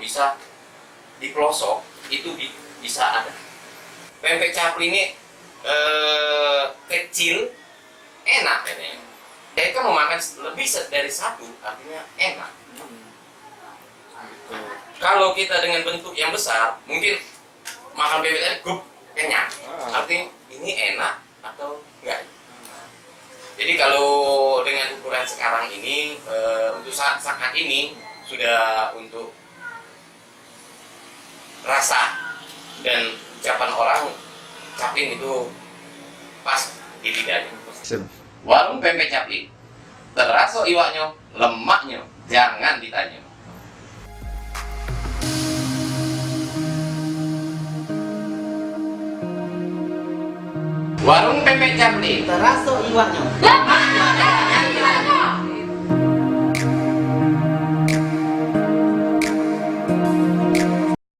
bisa di pelosok itu bisa ada. Pempek capli ini kecil, enak ini. Mereka mau makan lebih dari satu, artinya enak. Kalau kita dengan bentuk yang besar, mungkin makan bebek tadi kenyang. Artinya ini enak atau enggak. Jadi kalau dengan ukuran sekarang ini, untuk saat ini sudah untuk rasa dan ucapan orang, capling itu pas di lidahnya. Warung pempek capling, terasa iwaknya, lemaknya, jangan ditanya. Warung pempek capling, Terasa iwaknya.